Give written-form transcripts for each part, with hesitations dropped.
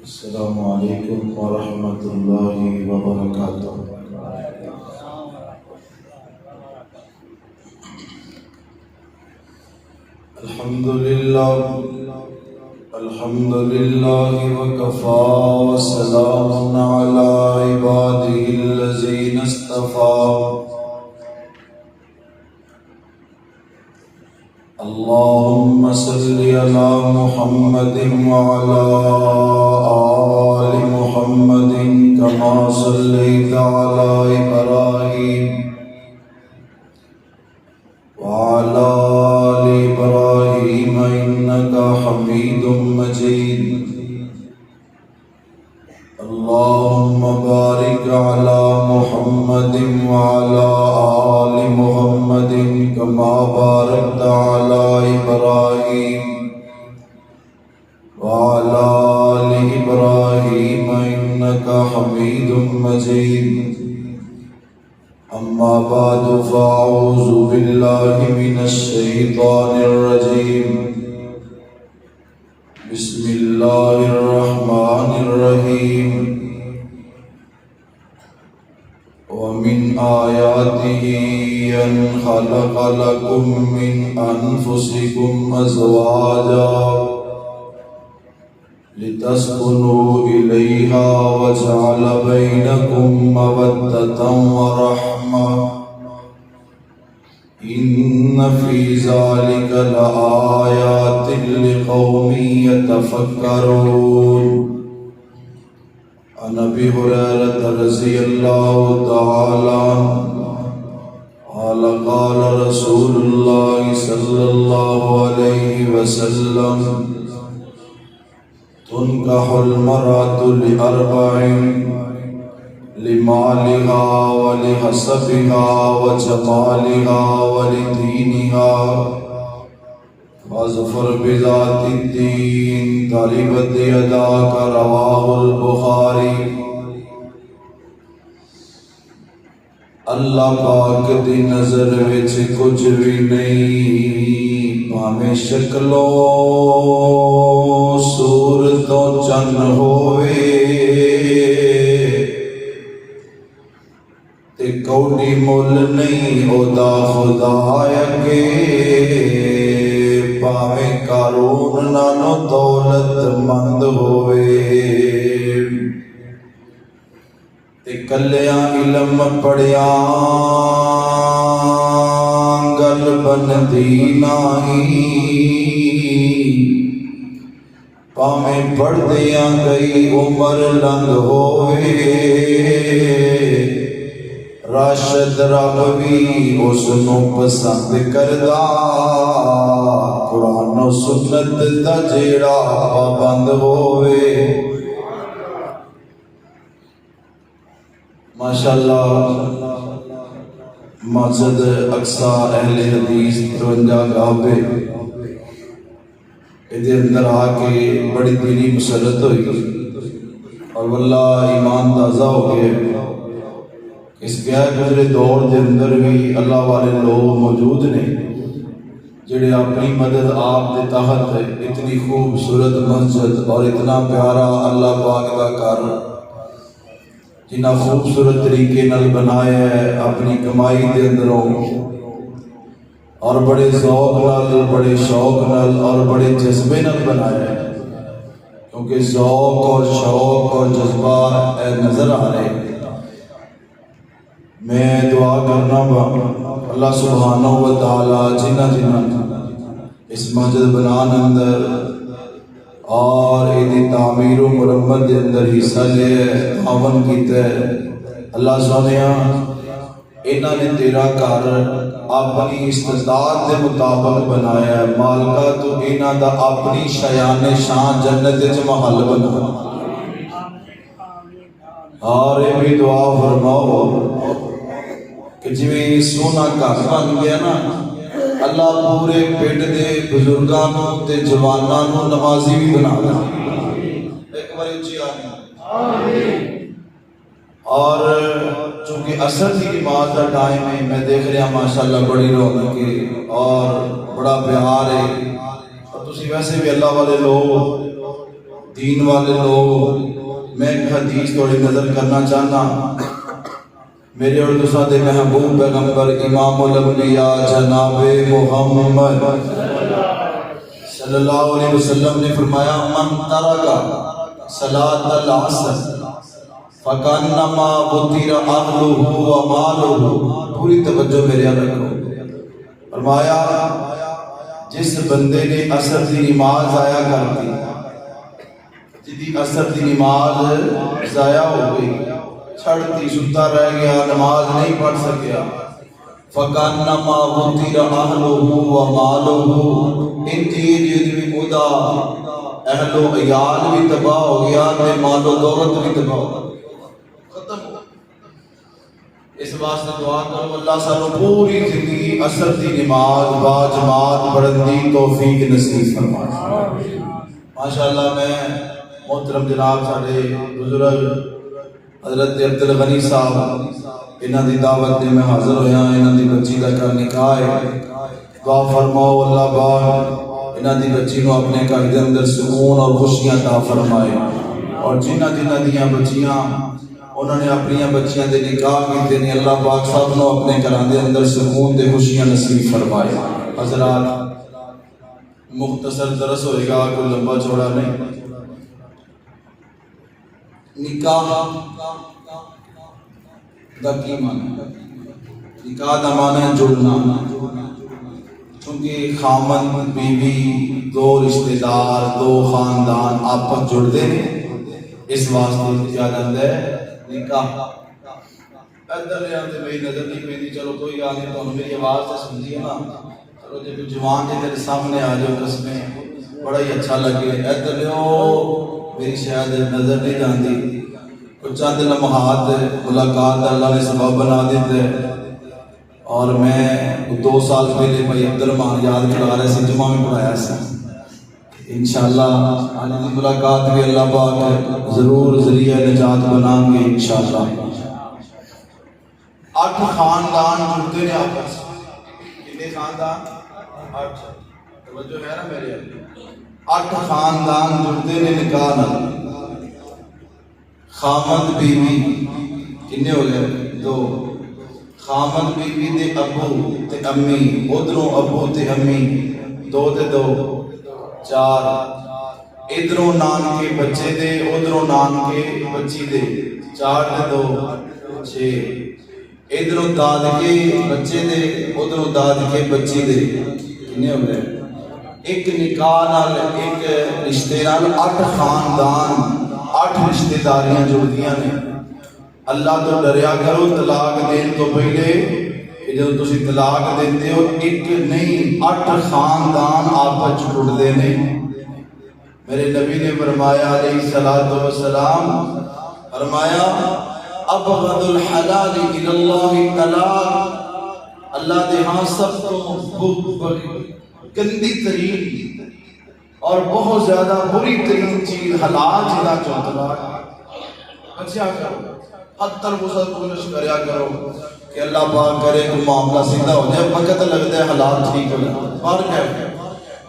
السلام علیکم ورحمۃ اللہ وبرکاتہ۔ الحمد للہ وکفی وسلام علی عبادہ الذین اصطفی۔ اللہم صلی علی محمد وعلی آل محمد کما صلیت علی ابراہیم وعلی آل ابراہیم انک حمید مجید۔ اللہم بارک علی محمد وعلی آل محمد کما بارکت علی ابراہیم وعلی آل ابراہیم انک حمید مجید۔ اما بعد فاعوذ باللہ من الشیطان الرجیم۔ بسم اللہ الرحمن الرحیم۔ ومن آیاتہ ان خلق لکم من انفسکم ازواجا لتسکنوا الیہا وجعل بینکم مودۃ ورحمۃ ان فی ذلک لآیات لقوم یتفکرون۔ عن ابی ہریرہ رضی اللہ تعالی عنہ قال قال رسول اللہ صلی اللہ علیہ وسلم تنکح المرأة لأربع لمالها ولحسبها وجمالها ولدينها فاظفر بذات الدين تربت يداك رواه البخاری۔ اللہ پاک دی نظر وچ کچھ بھی نہیں، بھاویں شکلو صورتوں چن ہوئے تے کوڑی مول نہیں ہودا خدا اگے، بھاویں قارون نالوں دولت مند ہوئے تے کلیاں علم پڑھیاں گل بندی نہیں، پاویں پڑھدیاں گئی عمر لنگ ہوئے، راشد رب بھی اس نو پسند کردا، قرآن و سنت دا جیڑا پابند ہوئے۔ ماشاءاللہ مسجد اقصی اہل حدیث 53 گاہے ادھر اندر آ کے بڑی دینی مسرت ہوئی، اور واللہ ایمان تازہ ہو گئے۔ اس گیا گزرے دور دے اندر بھی اللہ والے لوگ موجود نے جڑے اپنی مدد آپ دے تحت اتنی خوبصورت مسجد اور اتنا پیارا اللہ پاک دا گھر جنہ خوبصورت طریقے نال بنایا ہے اپنی کمائی دے اندروں، اور بڑے ذوق نال، بڑے شوق نال اور بڑے جذبے نال بنایا ہے، کیونکہ ذوق اور شوق اور جذبہ نظر آ رہے ہیں۔ میں دعا کرنا با اللہ سبحانہ و تعالی جنہ اس مسجد بنان اندر اور ایدی تعمیر و مرمت دے اندر حصہ لے تعاون کیتا ہے، اللہ سونیا انہاں نے تیرا گھر اپنی استطاعت دے مطابق بنایا ہے، مالکہ تو انہاں دا اپنی شایان شان جنت وچ محل بنا، اور یہ بھی دعا فرماؤ کہ جویں سونا گھر بن گیا نا، اللہ پورے پیٹ دے بزرگانوں تے جوانانوں نمازی بھی بنا دے۔ ایک بار اچھی آمین۔ اور چونکہ اثر کی نماز کا ٹائم ہے، میں دیکھ رہا ماشاءاللہ بڑی رونق ہے اور بڑا پیار ہے، اور تسی ویسے بھی اللہ والے لوگ دین والے لوگ، میں ایک حدیث تھوڑی نظر کرنا چاہنا. میرے اور دوسرا دے محبوب پیغمبر امام الانبیاء جناب محمد صلی اللہ علیہ وسلم نے فرمایا من ترک صلاۃ العصر فکانما وطیر اہلہ و مالہ. پوری توجہ میرے یہاں رکھو. فرمایا جس بندے نے عصر کی نماز ضائع کر دی، جدی عصر کی نماز ضائع ہو گئی، چھڑتی ستا رہ گیا، نماز نہیں پڑھ سکیا، فَكَانَّمَا وُطِرَ أَهْلُهُ وَمَالُهُ. انجی بھی خدا اہل و عیال بھی تباہ ہو گیا تے مال و دولت بھی تباہ ہو گیا، ختم ہو. اس واسطے دعا کرو اللہ سانو پوری زندگی عصر دی نماز با جماعت پڑھن دی توفیق نصیب فرمائے. ماشاءاللہ میں محترم جناب ساڈے بزرگ حضرت عبدالغنی صاحب انہاں دی دعوت میں حاضر ہویا. انہاں دی بچی دا کل نکاح ہے. دعا فرماؤ اللہ پاک انہاں دی بچی نو اپنے گھر دے اندر سکون اور خوشیاں عطا فرمائے. اور جنہاں دیاں بچیاں انہوں نے اپنی بچیاں دے نکاح کیتے نے، اللہ پاک سب نو اپنے گھراں دے اندر سکون تے خوشیاں نصیب فرمائے. حضرات مختصر درس ہوئے گا، کوئی لمبا چوڑا نہیں. نکاح دا کی معنی؟ نکاح دا معنی ہے جڑنا. چونکہ خامن بیوی دو رشتہ دار دو خاندان آپس جڑتے ہیں، اس واسطے کیا جاتا ہے نکاح. ادھر لے آتے بھائی نظر نہیں پہ، چلو کوئی گل نہیں، تمہیں میری آواز سے سمجھیے نا. چلو جب جوان جی میرے سامنے آ جاؤ قسمیں بڑا ہی اچھا لگے. ادھر لو میری شاید نظر نہیں جاندی، کچھ چند لمحات ملاقات اللہ نے سبب بنا دیتے. اور میں 2 سال پہلے بھائی عبدالرحمان یاد کرا رہے سے جمعہ میں پڑھایا سی. انشاءاللہ آج کی ملاقات بھی اللہ پاک ضرور ذریعہ نجات بنائیں گے انشاءاللہ. 8 خاندان جڑتے ہیں آپس. کتنے خاندان؟ 8. توجہ ہے نا میرے 8 خاندان جڑتے ہیں نکاح نال. خامد بیوی کتنے ہو گئے؟ 2. خامد بیوی دے ابو تے امی، ادھروں ابو تے امی 2 تے 2 4. ادھروں نانکے بچے دے ادھروں نانکے بچی دے 4 تے 2 6. ادھروں دادکے بچے دے ادھروں دادکے بچی دے کتنے ہو گئے؟ ایک نکاح نال ایک رشتے نال 8 خاندان 8 رشتے داریاں جڑدیاں نے. اللہ تو ڈریا کرو طلاق دین تو پہلے کہ جب تسی طلاق دیتے ہو ایک نہیں 8 خاندان آپس جڑتے نہیں. میرے نبی نے فرمایا علیہ الصلوۃ والسلام، فرمایا ابغض الحلال الی اللہ طلاق. اللہ دے ہاں سب تو گندی ترین اور بہت زیادہ بری ترین چیز حلال جدا چوتلا. بچیا کرو حتر وسط کوشش کریا کرو کہ اللہ پاک کرے کہ معاملہ سیدھا ہو جائے. وقت لگتا ہے حالات ٹھیک ہو جائے. اور کیا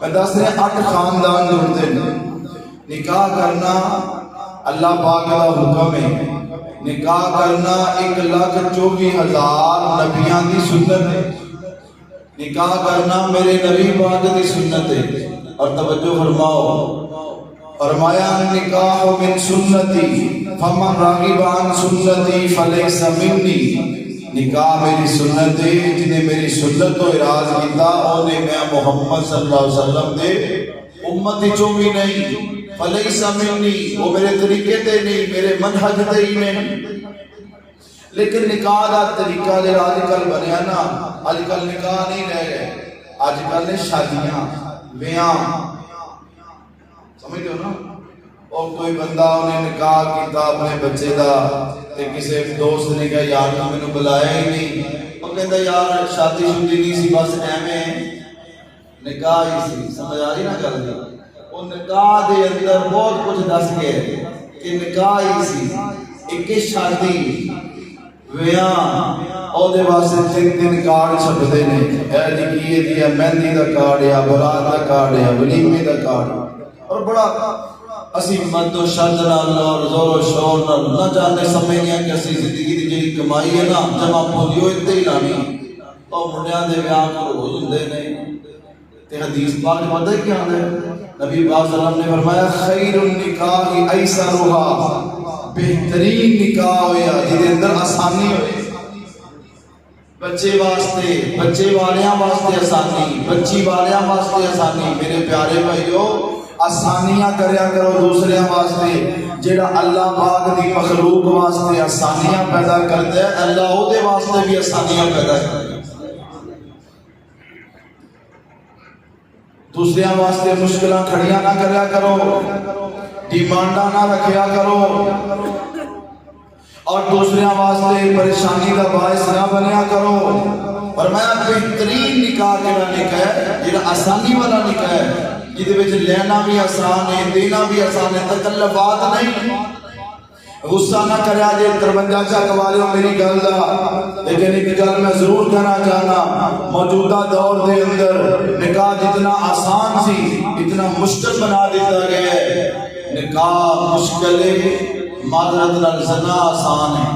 میں دس رہے 8 خاندان جڑتے ہیں. نکاح کرنا اللہ پاک کا حکم ہے. نکاح کرنا 1,24,000 نبیان دی سنت ہے. نکاح کرنا میرے نبی پاک دی سنت ہے. اور توجہ فرماؤ، فرمایا نکاح من سنتی فمن راغب عن سنتی فلیس منی. نکاح میری سنت ہے، جنہیں میری سنت کو اراض کیتا انہیں میں محمد صلی اللہ علیہ وسلم دے امت چوں بھی نہیں. فلیس منی، وہ میرے طریقے تے نہیں، میرے منہج تے ہی نہیں. لیکن نکاح دا طریقہ جڑا اج کل بنیا نا، اج کل نکاح نہیں رہ گئے، اج کل شادیاں بیاں. سمجھتے ہو نا؟ اور کوئی بندہ انہیں نکاح کیتا اپنے بچے دا تے کسی دوست نے کہا یار تو مینوں بلایا ہی نہیں. وہ کہتا یار شادی شدی نہیں سی، بس ایویں نکاح ہی سی. سمجھ آ رہی نا گل دی؟ وہ نکاح دے اندر بہت کچھ دس گئے کہ نکاح ہی سی. ایک شادی ویاں او دے واسطے 3 کارڈ چھپتے ہیں. اے جی کی مہندی دا کارڈ یا برات دا کارڈ یا ولیمے دا کارڈ. اور بڑا اسی مد و شد نال اور زور و شور نال نہ جانے سمجھنے کہ اسی زندگی دی جڑی کمائی ہے نا جمع پولیو اتنے ہی لانی اور منڈیاں دے بیاہ کو روز ہوں نہیں تے حدیث پاک پتہ ہے کیا ہے نبی پاک صلی اللہ علیہ وسلم نے فرمایا خیر النکاح ایسرھا بہترین نکاح ہویا جدے اندر آسانی ہوئے بچے واسطے بچے والیاں واسطے آسانی بچی والیاں واسطے آسانی میرے پیارے بھائیو آسانیاں کریا کرو دوسرے واسطے جڑا اللہ پاک دی مخلوق واسطے آسانیاں پیدا کرتا ہے اللہ او دے واسطے بھی آسانیاں پیدا کرتا ہے دوسرے واسطے مشکلاں کھڑیاں نہ کریا کرو ڈیمانڈاں نہ رکھیا کرو اور دوسرے واسطے پریشانی کا باعث نہ بنیا کرو فرمایا بہترین نکاح جڑا نکاح ہے جڑا آسانی والا نکاح ہے جدے وچ لینا بھی آسان ہے دینا بھی آسان ہے تکلفات نہیں غصہ نہ کریا جے 53 چک والیو میری گل دا لیکن ایک گل میں ضرور کہنا چاہنا موجودہ دور دے اندر نکاح جتنا آسان سی اتنا مشکل بنا دیتا گیا ہے نکاح مشکل ہے معذرت نال زنا آسان ہے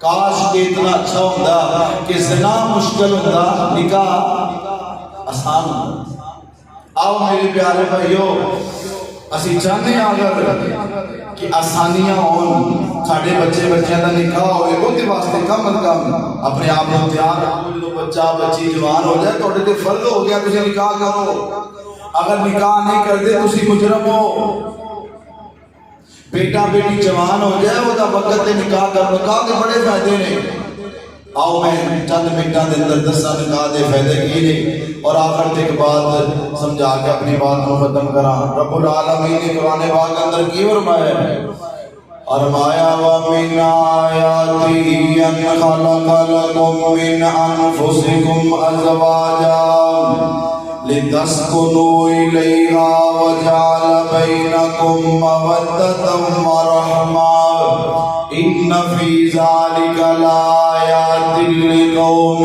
کاش کہ اتنا اچھا ہوتا کہ زنا مشکل ہوتا نکاح آسان ہوتا آؤ میرے پیارے بھائیو اسی چاہتے ہیں اگر کہ آسانیاں ہون ساڑھے بچے بچیاں دا نکاح ہوئے وہ کے واسطے کم از کم اپنے آپ کو تیار رکھو جو بچہ بچی جوان ہو جائے تو اٹھے فرض ہو گیا تجھے نکاح کرو اگر نکاح نہیں کرتے تسی مجرم ہو بیٹا بیٹی جوان ہو جائے وہ دا وقت نکاح کرو نکاح کے بڑے فائدے نے آؤ میں چند منٹاں دے اندر دسا نکاح دے فائدے کی نے اور آخر تک بات سمجھا کے اپنی بات کو ختم کراں رب العالمین نے قرآن پاک اندر کی فرمایا ہے فرمایا وَمِنْ آيَاتِهِ أَنْ خَلَقَ لَكُم مِّنْ أَنفُسِكُمْ أَزْوَاجًا لِتَسْكُنُوا إِلَيْهَا وَجَعَلَ بَيْنَكُم مَّوَدَّةً وَرَحْمَةً إِنَّ فِي ذَلِكَ لَآيَاتٍ لِقَوْمٍ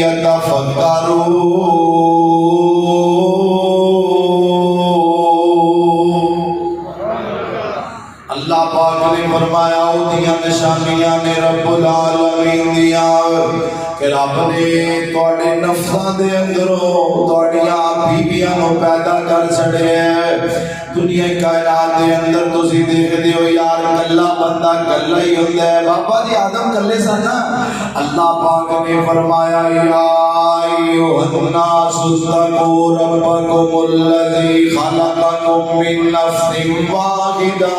يَتَفَكَّرُونَ اللہ پاک نے فرمایا او دیاں نشانیاں نے رب العالمین دیاں کہ رب نے تواڈے نفساں دے اندروں تواڈیاں بیویاں نو پیدا کر چھڑیا دنیا کائنات دے اندر تسی دیکھدے ہو یار کلا بندہ کلا ہی ہوندا ہے بابا جی آدم کلے سن اللہ پاک نے فرمایا یا ایھا الناس اتقوا ربکم الذی خلقکم من نفس واحدہ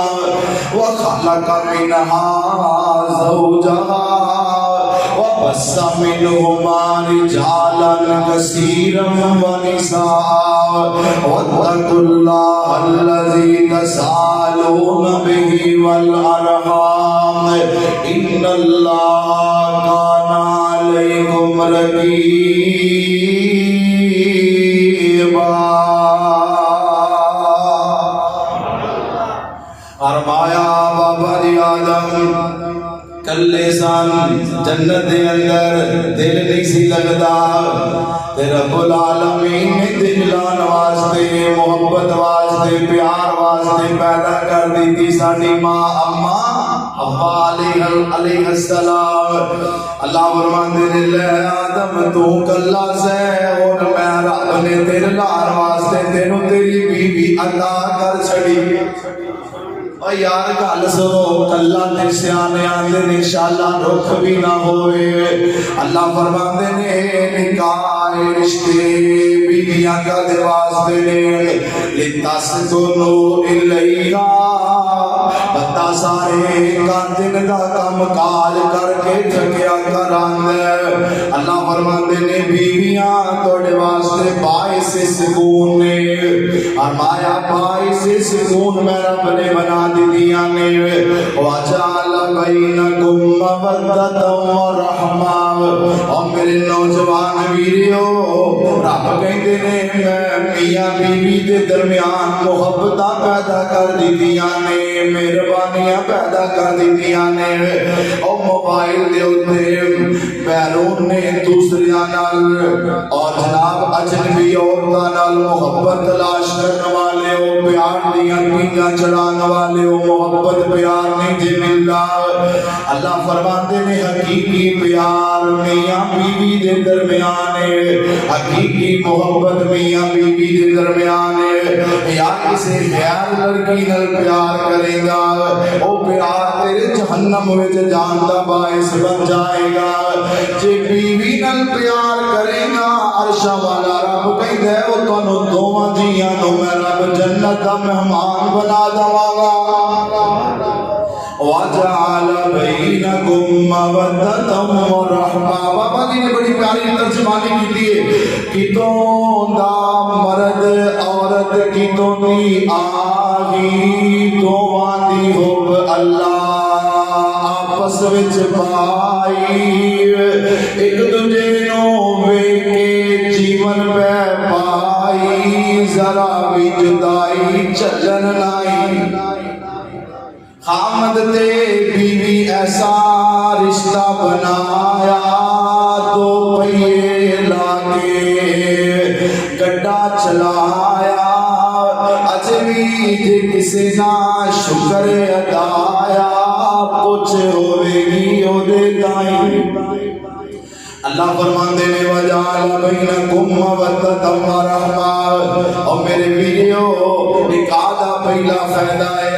وخلق منها زوجها وبث منهما رجالا كثيرا ونساء واتقوا الله الذي تساءلون به والأرحام إن الله كان عليكم رقيبا فرمایا بابا جی آدم کلے سان جنت دے اندر دل نہیں سی لگدا تے رب العالمین نے دل لان واسطے محبت واسطے پیار واسطے پیدا کر دیتی ساڈی ماں اما حوا علیہ السلام اللہ فرماندے نے لے آدم تو کلا سے اور میں رب نے تیرے لان واسطے تینوں تیری بیوی عطا کر چھڑی اور یار گل سنو کلا تے سیانے آندے نے انشاءاللہ رخ بھی نہ ہوئے اللہ فرماندے نے نکاح رشتے بیویاں کا دے واسطے نے لتسکنوا الیہا بندہ سارے کاندن دا کم کال کر کے تھکیا کراندے اللہ فرماندے نے بیویاں توڑے واسطے باعث سکون نے فرمایا باعث سکون میں رب نے بنا دیاں نے وَجَعَلَ بَيْنَكُمْ مَوَدَّةً وَرَحْمَةً اور میرے نوجوان ویریو رب کہندے نے میں میاں بیوی دے درمیان محبت پیدا کر دیاں نے مہربانیاں پیدا کر دیاں نے او موبائل دے اوتے بیرون نے دوسریاں نال اور جناب اجنبی عورتاں نال محبت تلاش کرنے والے او پیار دیاں پیگا چڑھانے والے ہو محبت پیار نہیں جے ملدا اللہ فرماتے نے حقیقی پیار میاں بیوی دے درمیان ہے حقیقی محبت میاں بیوی دے درمیان ہے یا کسی غیر لڑکی نال پیار کرے گا او پیار تیرے جہنم وچ جان دا باعث بن جائے گا جے بیوی نال پیار کرے گا عرش والا رب کہندا ہے او تانوں دوواں جیاں نوں میں رب جنت دا مہمان بنا دواں گا وَجَعَلَ بَيْنَكُمْ مَوَدَّةً وَرَحْمَةً بابا جی نے بڑی پیاری ترجمانی کی ہے کتوں دا مرد عورت کتوں دی آہی دوواں دی حب اللہ آپس وچ پائی ایک دوجے نوں ویکھ کے جیون پہ پائی ذرا بھی جدائی چلن لائی خامد تے بیوی ایسا رشتہ بنایا دو پہیے لاکے گڈا چلایا اج بھی جے کسے نہ شکر ادایا پوچھ ہوئے گی او دے دائیں اللہ فرماندے نے وجعل بینکم مودۃ ورحمہ اور میرے ویڈیو نکاح دا پہلا فائدہ ہے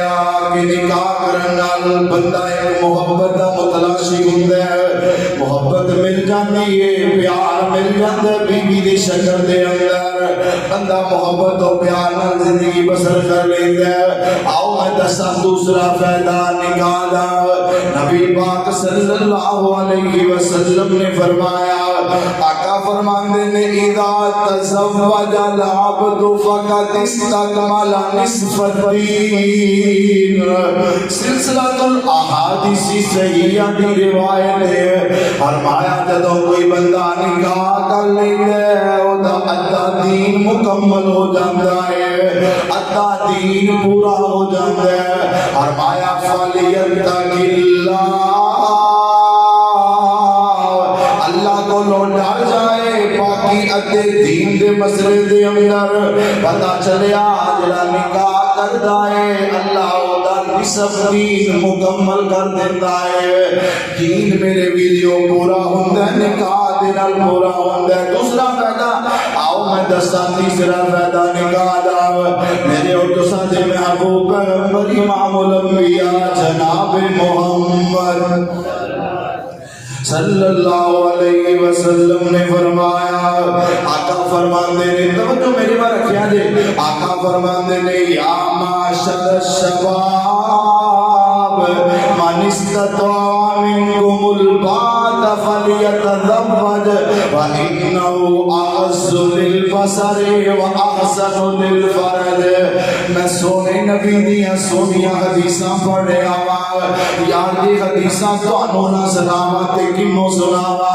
کہ نکاح کرن نال بندہ ایک محبت دا متلاشی ہوندا ہے محبت مل جاندی ہے پیار مل جاندا ہے بیوی دی شکل دے اندر بندہ محبت و پیار نال زندگی بسر کر لیندا ہے آؤ میں دساں دوسرا فائدہ نکاح دا نبی پاک صلی اللہ علیہ وسلم نے فرمایا آقا فرماندے نے اذا تزوج العبد فقد استكمل نصف الدین سلسلۃ الاحادیث صحیحہ دی روایت ہے فرمایا جدوں کوئی بندہ نکاح کر لیندا ہے او دا ادھا دین مکمل ہو جاندا ہے ادھا دین پورا ہو جاندا ہے فرمایا فلیتق اللہ کو لوٹا جائے باقی ادھے دین دے مسئلے دے اندر پتہ چلیا جڑا نکاح کردا ہے اللہ دا نصف دین مکمل کر دیتا ہے دین میرے ویڈیو پورا ہوندا ہے نکاح دے نال پورا ہوندا ہے دوسرا فائدہ آؤ میں دساں تیسرا فائدہ نکاح دا میرے اور تساں دے محبوب پیغمبر امام الانبیاء جناب محمد صلی اللہ علیہ وسلم نے فرمایا آقا فرماندے نے توجہ میری بار رکھیا جے آقا فرماندے نے یا معاشر الشباب من استطاع منکم الباءۃ فلیتزوج فإنه أغض للبصر وأحسن للفرج میں سونے نبی دیاں سونیاں حدیثاں پڑھے آواں یار دی حدیثاں تانوں نہ سناواں تے کنوں سناواں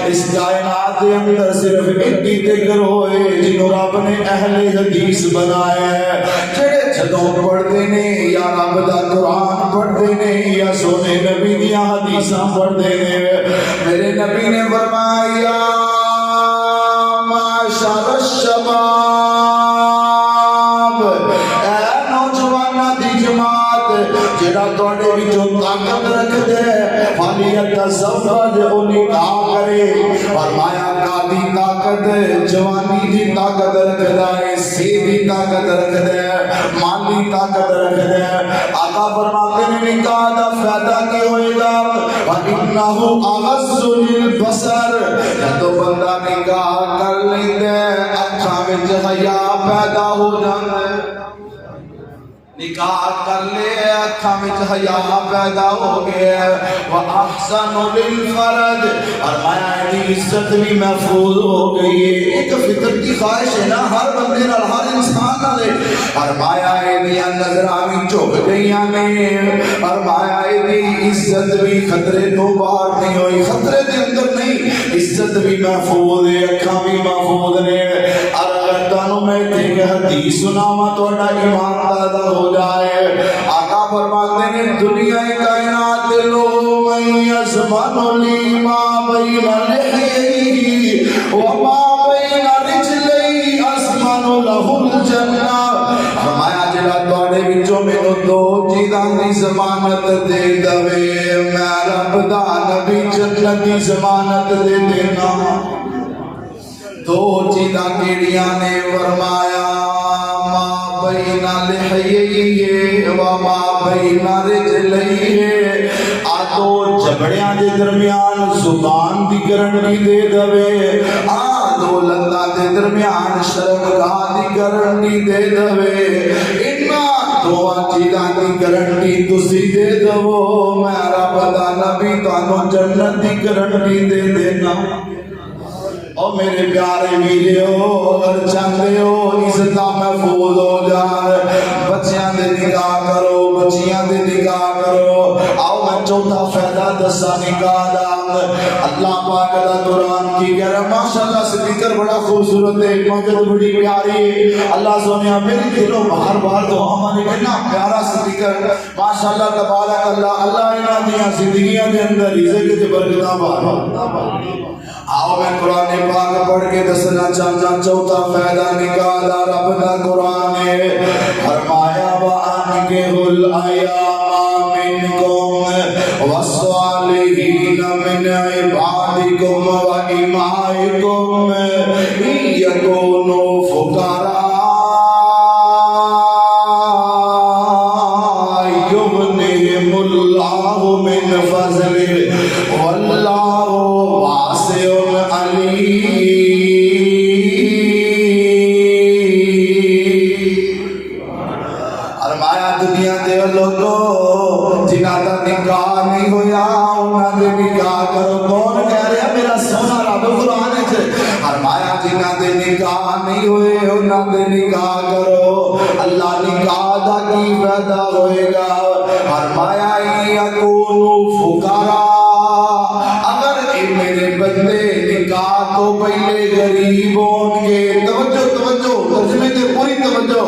اس کائنات دے اندر صرف ایک ہی ذکر ہوئے جنوں رب نے اہل حدیث بنایا ہے جڑے جدوں پڑھدے نے یا رب دا قرآن پڑھدے نے یا سونے نبی دیاں حدیثاں پڑھدے نے میرے نبی نے فرمایا معاشر الشباب اے نوجواناں دی جماعت جڑا تواڈے وچوں طاقت رکھدے فلیتزوج او نکاح کرے فرمایا کادی طاقت جوانی دی طاقت رکھدا ہے صحت دی طاقت رکھدا ہے مالی طاقت رکھدا ہے آقا فرماتے ہیں نکاح دا فائدہ کی ہوئے گا وَإِنَّهُ أَغَضُّ لِلْبَصَرِ جدوں بندہ نکاح کر لیندا ہے اکھاں وچ حیا پیدا ہو جاندا ہے نکاح کر لے اکھاں وچ حیا پیدا ہو گیا وَأَحْسَنُ لِلْفَرَجِ فرمایا دی عزت بھی محفوظ ہو گئی ہے ایک فطرتی خواہش ہے نا ہر بندے نال ہر انسان نال فرمایا ایدیاں نظراں بھی جھک گئیاں نے فرمایا دی عزت بھی خطرے تو باہر نہیں ہوئی خطرے دے اندر نہیں عزت بھی محفوظ ہے اکھاں بھی محفوظ نے تانوں میں ایک حدیث سناواں تہاڈا ایمان تازہ ہو جائے آقا فرماتے ہیں دنیا کائنات دے لوگ من یزمن لی ما بین لحیہ وما بین رجلی ازمن لہ الجنہ فرمایا جڑا تہاڈے وچوں دی ضمانت دے دوے میں رب دا نبی جنت دی ضمانت دے دینا دو چیزاں کیڑیاں نے فرمایا ما بین لحیہ و ما بین رجلیہ آ دو جبڑیاں دے درمیان زبان دی گارنٹی دے دوے آ دو لنداں دے درمیان شرمگاہ دی گارنٹی دے دوے دو چیزاں دی گارنٹی تسی دے دو میں رب دا نبی تانوں جنت دی گارنٹی دے دینا او میرے پیارے ویریو اگر چاہتے ہو عزت محفوظ ہو جائے بچیاں دے نکاح کرو بچیاں دے نکاح کرو آؤ میں چوتھا فائدہ دسا نکاح دا اللہ پاک دا قرآن کی کہہ رہا ماشاءاللہ سپیکر بڑا خوبصورت ہے مجد بڑی پیاری اللہ سونیا میری دلوں بار بار تو ہمارے کہنا پیارا سپیکر ماشاءاللہ تبارک اللہ اللہ انہاں دیاں زندگیاں دے اندر رزق تے برکتاں بار آؤ میں قرآن پاک پڑھ کے دسنا چاہتا چوتھا فائدہ نکالا رب دا قرآن ہے فرمایا وَأَنْكِحُوا الْأَيَامَ مِنْكُمْ وَالصَّالِحِينَ مِنْ عِبَادِكُمْ وَإِمَائِكُمْ إِنْ يَكُونُوا فُقَرَاءَ يُغْنِهِمُ اللَّهُ مِنْ فَضْلِهِ وَاللَّهُ واسع فرمایا دنیا دے لوگو جنہاں دا نکاح نہیں ہویا انہاں دے نکاح کرو کون کہہ رہا میرا سونا رب قرآن ہے فرمایا جنہاں دے نکاح نہیں ہوئے انہاں دے نکاح کرو اللہ نکاح دا کی فائدہ ہوئے گا فرمایا یکونوا فقراء اگر میرے بندے نکاح تو پہلے غریب ہوں گے توجہ ترجمے سے پوری توجہ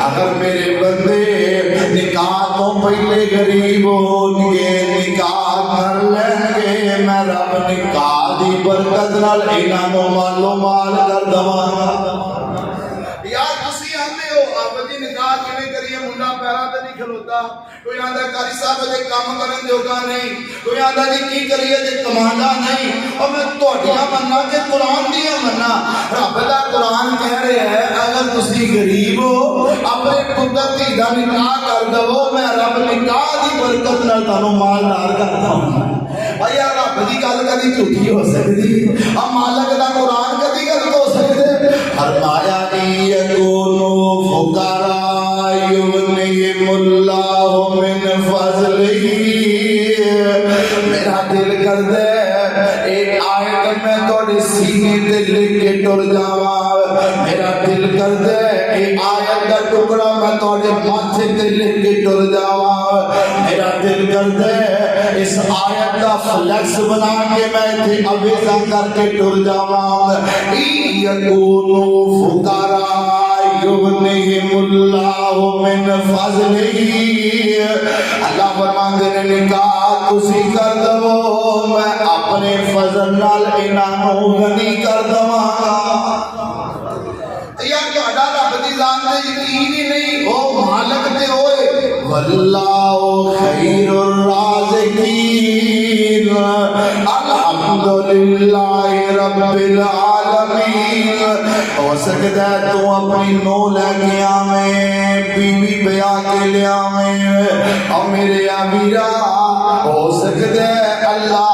اگر میرے بندے نکاح تو پہلے غریب ہوں گے نکاح کر لیں گے میں رب نکاح دی برکت نال انہاں نوں مالو مال کر دواں یار تسی آندے ہو آپدی نکاح کیویں کریے منڈا پیراں تے نہیں کھلوتا کوئی آندا قاری صاحب دے کام کرن دیوگا نہیں کوئی آندا جی کی کریے تے کماندا نہیں اور میں تہاڈیاں مننا کہ قرآن دیاں مننا رب دا قرآن کہہ رہا ہے اگر تسی غریب ہو اپنے پتر دی دا نکاح کر دو میں رب نکاح دی برکت نال تانوں مالدار کردا ہوں بھائی رب دی گل کدی جھوٹی ہو سکدی اب مالک دا قرآن کدی غلط ہو سکدے فرمایا یکونوا فقراء یغنیہم اللہ من فضلہ میرا دل کر دے ایک آیت میں تھوڑے سینے تے لکھ کے ٹر جاواں میرا دل کر دے ایک آیت دا ٹکڑا میں تھوڑے ماتھے تے لکھ کے ٹر جاواں میرا دل کر دے اس آیت دا فلیکس بنا کے میں تھے عویزہ کر کے ٹر جاواں یکونوا فقراء یغنیہم اللہ من فضلہ اللہ فرماندے نے نکاح تسی کر دو میں اپنے فضل نال انہاں نوں غنی کر دواں یار تہاڈا رب دی ذات تے یقین ہی نہیں او مالک تے ہوئے واللہ خیر الرازقین الحمدللہ رب العالمین ہو سکتا ہے تو اپنی نو لے کے آویں بیوی بیاہ کے لے آویں اور میرے امیرہ ہو سکتا ہے اللہ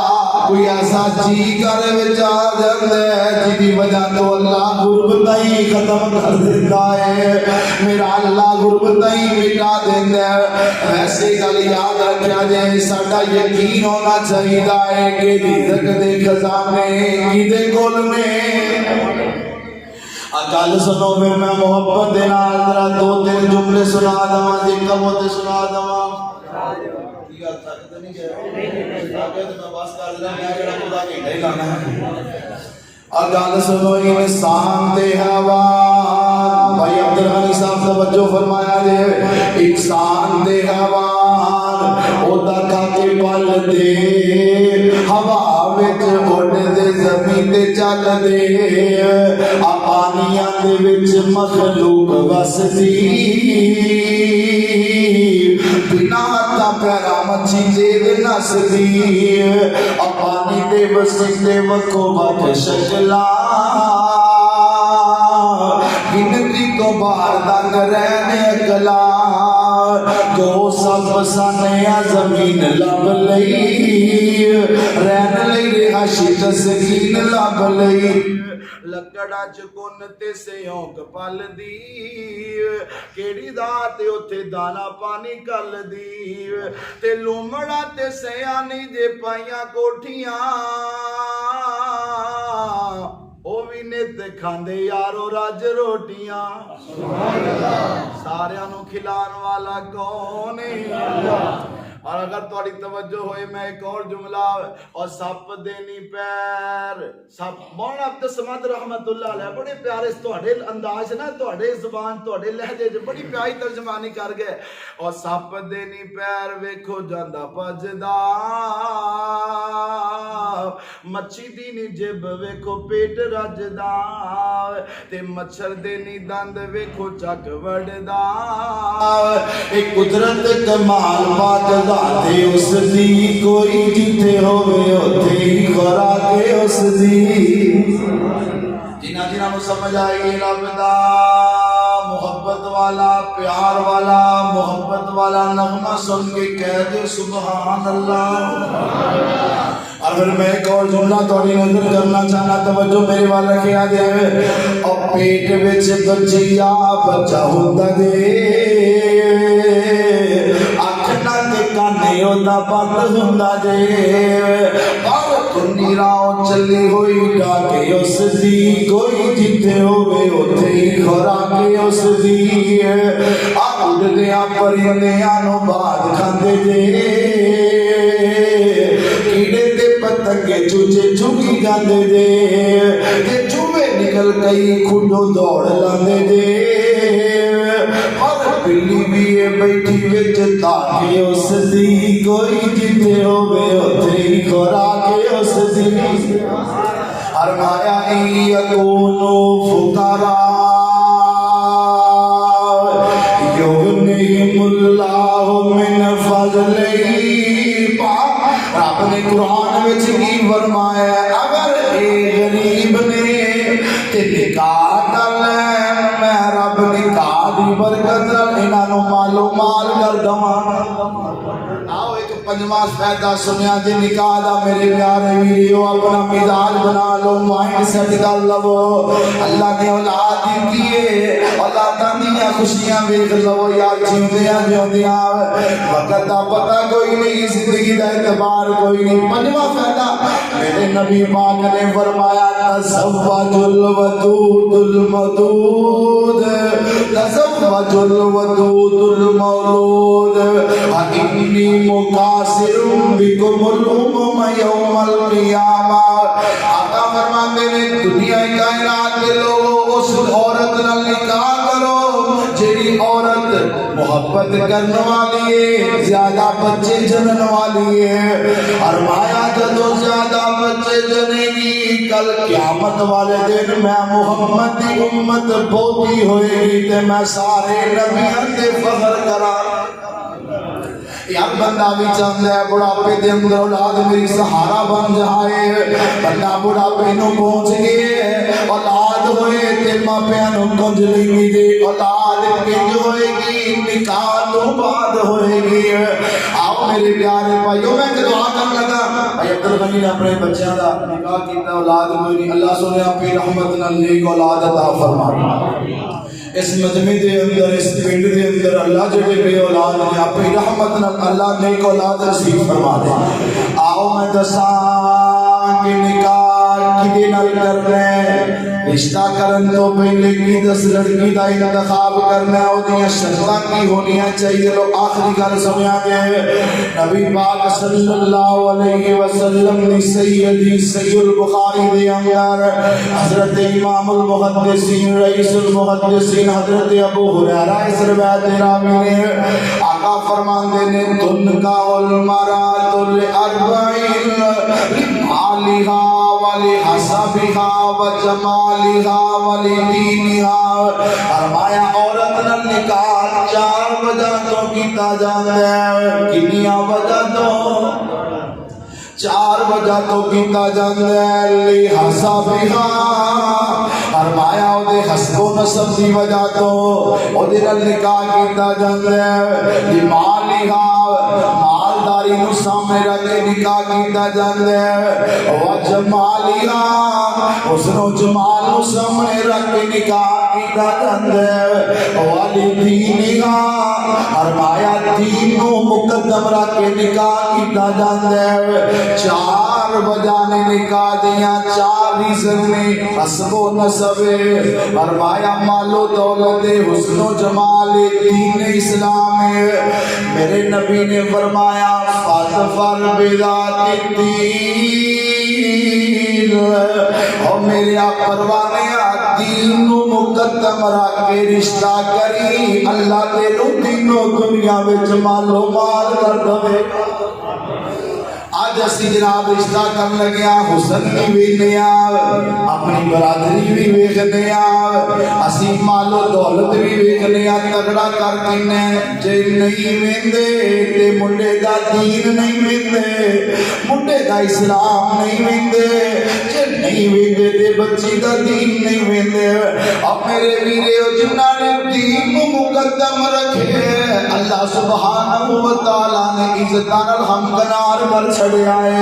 کوئی ایسا جی کر بچا جاندے جی وجہ تو اللہ غربت ہی ختم کر دیتا ہے میرا اللہ غربت ہی مٹا دیتا ہے ویسے گل یاد رکھا جائے ساڈا یقین ہونا چاہیے کہ رزق دے خزانے کدے کول نے گل سنو پھر میں محبت دے نال ذرا دو تین جملے سنا دواں جے کم ہوتے سنا دواں گل سنو انسان تے حیوان بھائی عبدالغنی صاحب توجہ فرمایا جے انسان تے حیوان او دا کے پل دے ہوا وچ اڑ دے زمین تے چل دے پانیاں دے وچ مخلوق وسدی بنا پیرا مچھی دے نس دی پانی دے وسیلے وکھو وکھ شکلا گنتی تو باہر تک رہنے اکلا جو سب سانیا زمین لب لئی رہن لئی رہائشی تسکین لب لئی لکڑا چکن تے سیونک پل دی کیڑی دا تے اوتھے دانا پانی کل دی تے لومڑا تے سیانی دے پائیاں کوٹھیاں او بھی نیت کھاندے یارو راج روٹیاں سارے انو کھلان والا کون ہے اور اگر تھوڑی توجہ ہوئے میں ایک اور جملہ اور سپ دینی پیر سپ مولانا عبد الصمد رحمت اللہ علیہ بڑے پیارے تواڈے انداز نا تواڈے زبان تواڈے لہجے جو بڑی پیاری ترجمانی کر گئے اور سپ دینی پیر ویکھو جاندا بجدا مچھی دی نی جب ویکھو پیٹ رجدا تے مچھر دے نی دند ویکھو چک وڑدا اے قدرت کمال بات ذاتے اس دی کوئی جتے ہوئے ہوتے ہی خوراکے اس دی جنہ کو سمجھ آئی رب دا محبت والا پیار والا محبت والا نغمہ سن کے کہہ دے سبحان اللہ اور پھر میں ایک اور جملہ توڑی نظر کرنا چاہنا توجہ میرے والا کیا دے اور پیٹ وچ بچیا بچہ ہوتا دے اکھنا تے کانے ہوتا بند ہوتا دے پر کنی راؤ چلی ہوئی ڈاکے اس دی کوئی جتے ہوئے ہوتے ہی خوراکے اس دی اڑ دیا پرندیاں نو بعد کھاندے دے کیڑے تے پتنگے چوچے چوکی جاندے دے تے چوہے نکل کئی کھڈو دوڑ لاندے دے اور بلی بھی بیٹھی وچ تاکہ اس دی کوئی جتے ہوئے ہوتے ہی خوراکے اس دی فرمایا ای یکونو فقراء یغنیہم اللہ من فضلہ رب نے قرآن وچ کی فرمایا اگر اے غریب نے تے نکاح کر لین میں رب نکاح دی برکت نال انہاں نوں مالو مال کر دواں آؤ ایک پنجواں فائدہ سنیا جی نکاح دا میرے پیارے ویڈیو اپنا مزاج بنا لو مائنڈ سیٹ کر لو اللہ نے اولاد دی ہے اولاداں دیاں خوشیاں ویکھ لو یار جیوندیاں وقت دا پتہ کوئی نہیں زندگی دا اعتبار کوئی نہیں پنجواں فائدہ میرے نبی پاک نے فرمایا تزوج الودود المودود تزوج الودود المولود انی مقاصر بکم الامم یوم القیامہ آقا فرماتے ہیں دنیا کائنات کے لوگوں اس عورت نال نکاح کرو جیڑی عورت محبت کرنے والی ہے زیادہ بچے جنن والی ہے فرمایا جدو زیادہ بچے جنے گی کل قیامت والے دن میں محمد دی امت بہتی ہوئے گی تے میں سارے نبیوں تے فخر کرا یار بندہ بھی چاہتا ہے بڑھاپے دے اندر اولاد میری سہارا بن جائے بندہ بڑھاپے نو پہنچ گئے اولاد ہوئے تے ماپیاں نو کنج لینی دے اولاد کنج ہوئے گی نکاح تو بعد ہوئے گی آؤ میرے پیارے بھائیو میں دعا کرنے لگا بھائی عبد الغنی نے اپنے بچیاں دا نکاح کیتا اولاد ہوئی نہیں اللہ سنے اپنی رحمت نال نیک اولاد عطا فرمائے اس مجمع دے اندر اس پنڈ دے اندر اللہ جڑے بے اولاد نے اپنی رحمت نال اللہ نیک اولاد نصیب فرما دے آؤ میں دساں کہ نکاح کدے نال کرنا ہے رشتہ کرن تو پہلے کی دس لڑکی دا انتخاب کرنا ہے اودیاں شرطاں کی ہونیاں چاہیے لو آخری گل سمجھا گئے نبی پاک صلی اللہ علیہ وسلم نے سیدی سید البخاری دے اندر حضرت امام المحدثین رئیس المحدثین حضرت ابو ہریرہ اس روایت راوی نے آقا فرماندے نے تنکاح المرأۃ لاربعین لمالها ولحسبها وجمالها ولدینها فرمایا عورت نال نکاح 4 وجہ تو کیتا جاندا ہے کنیاں وجہ تو 4 وجہ تو کیتا جاندا ہے لحسابها فرمایا او دے حسب و نسب دی وجہ تو او دے نال نکاح کیتا جاندا ہے لمالها مالداری نو سامنے رکھ کے نکاح کیتا جاندا ہے وجمالها حسن و جمال نو سامنے رکھ کے نکاح کیتا جاندا ہے والدینها فرمایا دین نو مقدم رکھ کے نکاح کیتا جاندا ہے 4 وجہ نے نکاح دیاں 4 ریزن نے حسب و نسب فرمایا مال و دولت حسن و جمال دین اسلام میرے نبی نے فرمایا فاظفر بذات الدین اور میرے پروانے دین نو مقدم رکھ کے رشتہ کری اللہ تینو دینوں دنیا وچ مال و مال کر دے آج اسی جناب رشتہ کر لگیا حسن بھی ویکھنے اپنی برادری بھی ویکھنے اسی مال و دولت بھی ویکھنے تگڑا کر کنے جے نہیں ویندے تے منڈے دا دین نہیں ویندے منڈے دا اسلام نہیں ویندے جے نہیں ویندے تے بچی دا دین نہیں ویندے اب میرے ویرے جنہاں نے دین کو مقدم رکھے اللہ سبحانہ و تعالی نے عزت نال ہم کنار کر چھڑے آئے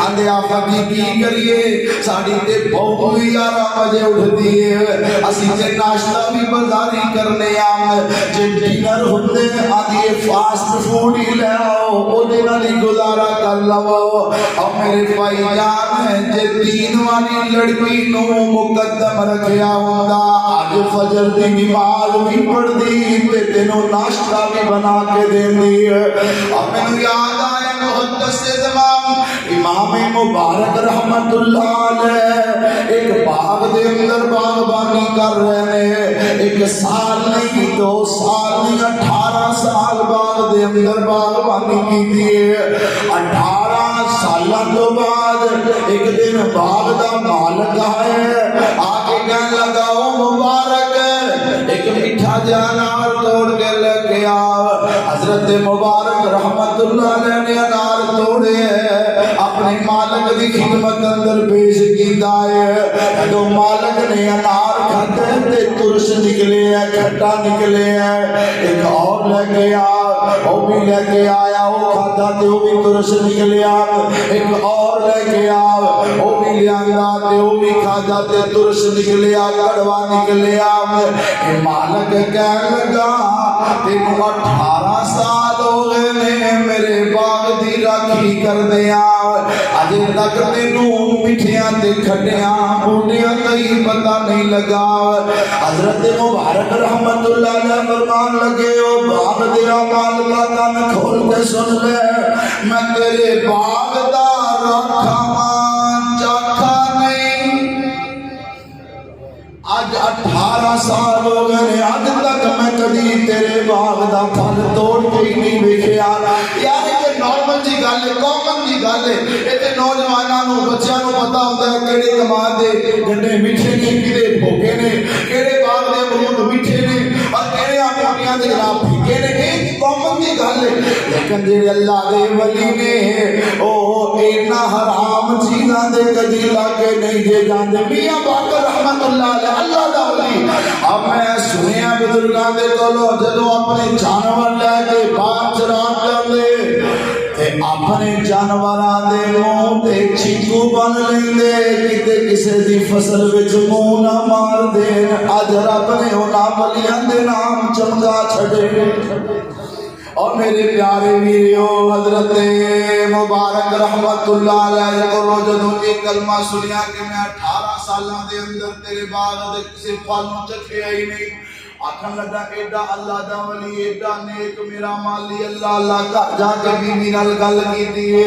آندے آفا کی کریے ساڑی تے بہت 11 بجے اٹھتی ہے اسی تے ناشتہ بھی بازاری کرنے آم جے ڈینر ہوتے آدھی فاسٹ فوڈ ہی لے آؤ وہ دینا نہیں گزارا کر لو اب میرے بھائی جان ہے جے دین والی لڑکی نو مقدم رکھیا ہوگا آج فجر دی نماز بھی پڑھ دی تے تینوں ناشتہ بھی بنا کے دین دی اب میں یاد آئے محدث زمان امام مبارک رحمت اللہ علیہ ایک باغ دے اندر باغبانی کر رہے ہیں 1 سال نہیں 2 سال نہیں 18 سال باغ دے اندر باغبانی کی دیئے 18 سالہ تو بعد ایک دن باغ دا مالک آئے آگے کہنے لگاؤ مبارک ایک میٹھا جانار توڑ کے لگے حضرت مبارک رحمت اللہ علیہ نے انار توڑے اپنے مالک دی خدمت اندر پیش کیتا ہے تو مالک نے انار کھاتے تے ترش نکلے ہیں کھٹا نکلے ہیں ایک اور لے کے وہ بھی لے کے آیا وہ کھاتا تے وہ بھی ترش نکلے ایک اور لے کے وہ بھی لے آنگا تے وہ بھی کھاتا تے ترش نکلے کڑوا نکلے مالک کہنے لگا تینوں 18 سال ہو گئے نے میرے باغ دی راکھی کر دیا اجے تک تینوں مٹھیاں تے کھٹیاں بوٹیاں کہیں پتہ نہیں لگا حضرت مبارک رحمت اللہ علیہ فرمان لگے او باغ دیا مالکا کان کھول کے سن لے میں تیرے باغ دا رکھا چاکھا نہیں آج 18 سال ہو گئے آج تک میں کبھی تیرے باغ دا پھل توڑ کے نہیں ویکھیا یار یہ نارمل جی گل ہے کامن جی گل ہے تے نوجواناں نو بچیاں نو پتہ ہوندا ہے کیڑے کمال دے گڈے میٹھے نے کیڑے بھوکے نے کیڑے باغ دے امرود میٹھے نے اور کیڑے آموٹیاں دے جناب پھیکے نے یہ کامن جی گل ہے لیکن جڑے اللہ دے ولی نے او اینا حرام چیزاں دے کدی لاگے نہیں دے جاندے میاں باقر رحمت اللہ علیہ اللہ دا ولی اب میں سنیا بزرگاں دے کولو جدوں اپنے جانور لے کے باہر چران جاندے تے اپنے جانوراں دے منہ تے چیکو بن لیندے کتے کسے دی فصل وچ منہ نہ مار دین اج رب نے انہاں ولیاں دے نام چمکا چھڈے اور میرے پیارے ویریو حضرت مبارک رحمت اللہ علیہ کو جدوں یہ کلمہ سنیا کہ میں 18 سالاں دے اندر تیرے باغ دے کسی پھل نوں چکھیا ہی نہیں آکھن لگا ایڈا اللہ دا ولی ایڈا نیک میرا مالی اللہ گھر جا کے بیوی نال گل کیتی ہے